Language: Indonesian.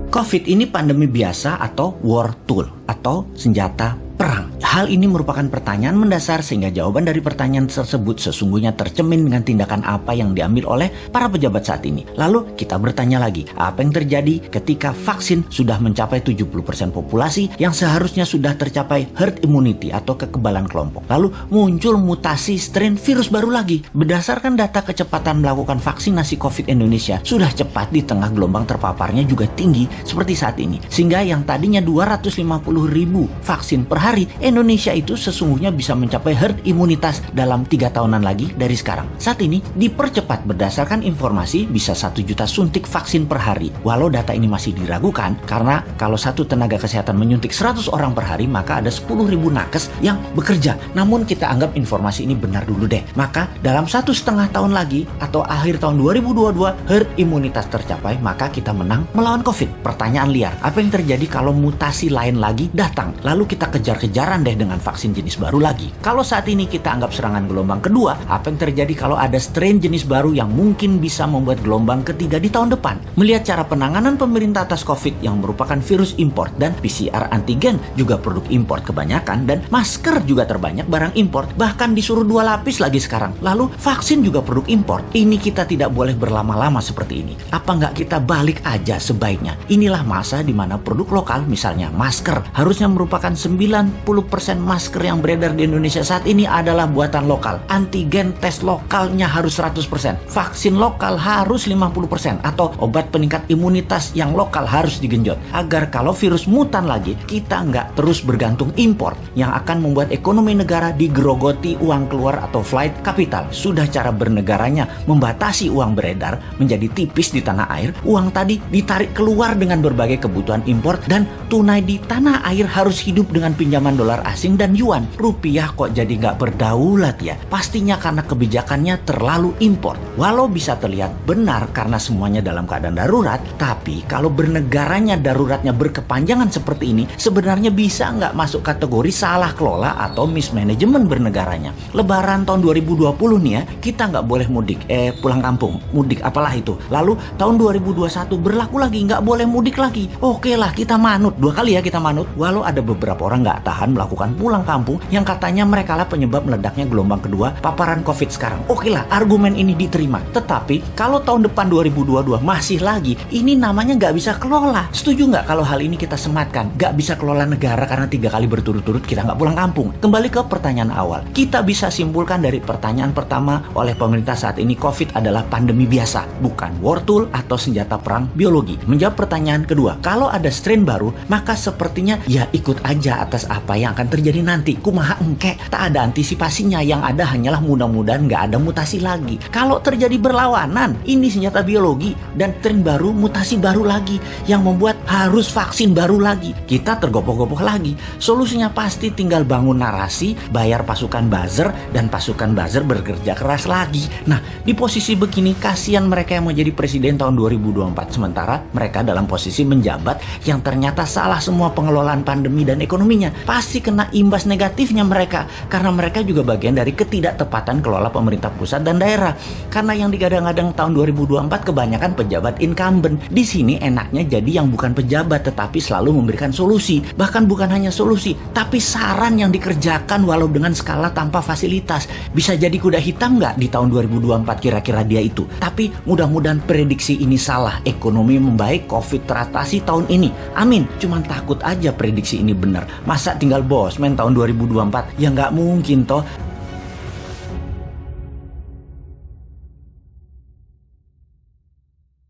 COVID ini pandemi biasa atau war tool atau senjata perang. Hal ini merupakan pertanyaan mendasar sehingga jawaban dari pertanyaan tersebut sesungguhnya tercermin dengan tindakan apa yang diambil oleh para pejabat saat ini. Lalu kita bertanya lagi, apa yang terjadi ketika vaksin sudah mencapai 70% populasi yang seharusnya sudah tercapai herd immunity atau kekebalan kelompok. Lalu muncul mutasi strain virus baru lagi. Berdasarkan data kecepatan melakukan vaksinasi COVID Indonesia sudah cepat di tengah gelombang terpaparnya juga tinggi seperti saat ini. Sehingga yang tadinya 250.000 vaksin per hari, Indonesia itu sesungguhnya bisa mencapai herd imunitas dalam 3 tahunan lagi dari sekarang. Saat ini dipercepat berdasarkan informasi bisa 1 juta suntik vaksin per hari. Walau data ini masih diragukan karena kalau satu tenaga kesehatan menyuntik 100 orang per hari maka ada 10.000 nakes yang bekerja. Namun kita anggap informasi ini benar dulu deh. Maka dalam 1,5 tahun lagi atau akhir tahun 2022 herd imunitas tercapai maka kita menang melawan COVID. Pertanyaan liar, apa yang terjadi kalau mutasi lain lagi datang? Lalu kita kejar-kejaran deh dengan vaksin jenis baru lagi. Kalau saat ini kita anggap serangan gelombang kedua, apa yang terjadi kalau ada strain jenis baru yang mungkin bisa membuat gelombang ketiga di tahun depan? Melihat cara penanganan pemerintah atas COVID yang merupakan virus import dan PCR antigen juga produk import kebanyakan dan masker juga terbanyak barang import, bahkan disuruh 2 lapis lagi sekarang. Lalu vaksin juga produk import. Ini kita tidak boleh berlama-lama seperti ini. Apa nggak kita balik aja sebaiknya? Inilah masa di mana produk lokal, misalnya masker, harusnya merupakan 90% masker yang beredar di Indonesia saat ini adalah buatan lokal. Antigen tes lokalnya harus 100%. Vaksin lokal harus 50%. Atau obat peningkat imunitas yang lokal harus digenjot. Agar kalau virus mutan lagi, kita nggak terus bergantung impor yang akan membuat ekonomi negara digerogoti uang keluar atau flight capital. Sudah cara bernegaranya membatasi uang beredar menjadi tipis di tanah air, uang tadi ditarik keluar dengan berbagai kebutuhan impor dan tunai di tanah air harus hidup dengan pinjaman dolar asing dan yuan. Rupiah kok jadi nggak berdaulat ya? Pastinya karena kebijakannya terlalu impor. Walau bisa terlihat benar karena semuanya dalam keadaan darurat, tapi kalau bernegaranya daruratnya berkepanjangan seperti ini, sebenarnya bisa nggak masuk kategori salah kelola atau mismanagement bernegaranya. Lebaran tahun 2020 nih ya, kita nggak boleh mudik, pulang kampung, mudik apalah itu. Lalu tahun 2021 berlaku lagi, nggak boleh mudik lagi. Oke lah, kita manut, 2 kali ya kita manut. Walau ada beberapa orang nggak tahan melakukan pulang kampung yang katanya mereka lah penyebab meledaknya gelombang kedua paparan COVID sekarang. Oke lah, argumen ini diterima. Tetapi kalau tahun depan 2022 masih lagi, ini namanya nggak bisa kelola. Setuju nggak kalau hal ini kita sematkan? Nggak bisa kelola negara karena 3 kali berturut-turut kita nggak pulang kampung. Kembali ke pertanyaan awal. Kita bisa simpulkan dari pertanyaan pertama oleh pemerintah saat ini, COVID adalah pandemi biasa, bukan war tool atau senjata perang biologi. Menjawab pertanyaan kedua, kalau ada strain baru, maka sepertinya ya ikut aja atas apa yang akan terjadi nanti. Kumaha engke, tak ada antisipasinya, yang ada hanyalah mudah-mudahan nggak ada mutasi lagi. Kalau terjadi berlawanan, ini senjata biologi dan tren baru, mutasi baru lagi yang membuat harus vaksin baru lagi. Kita tergopoh-gopoh lagi. Solusinya pasti tinggal bangun narasi, bayar pasukan buzzer, dan pasukan buzzer bekerja keras lagi. Nah, di posisi begini kasihan mereka yang mau jadi presiden tahun 2024 sementara mereka dalam posisi menjabat yang ternyata salah semua pengelolaan pandemi dan ekonominya. Pasti kena imbas negatifnya mereka karena mereka juga bagian dari ketidaktepatan kelola pemerintah pusat dan daerah. Karena yang digadang-gadang tahun 2024 kebanyakan pejabat incumbent. Di sini enaknya jadi yang bukan pejabat tetapi selalu memberikan solusi. Bahkan bukan hanya solusi, tapi saran yang dikerjakan walau dengan skala tanpa fasilitas. Bisa jadi kuda hitam nggak di tahun 2024 kira-kira dia itu? Tapi mudah-mudahan prediksi ini salah. Ekonomi membaik, COVID teratasi tahun ini. Amin. Cuman takut aja prediksi ini benar. Masa tinggal bosman tahun 2024? Ya nggak mungkin toh.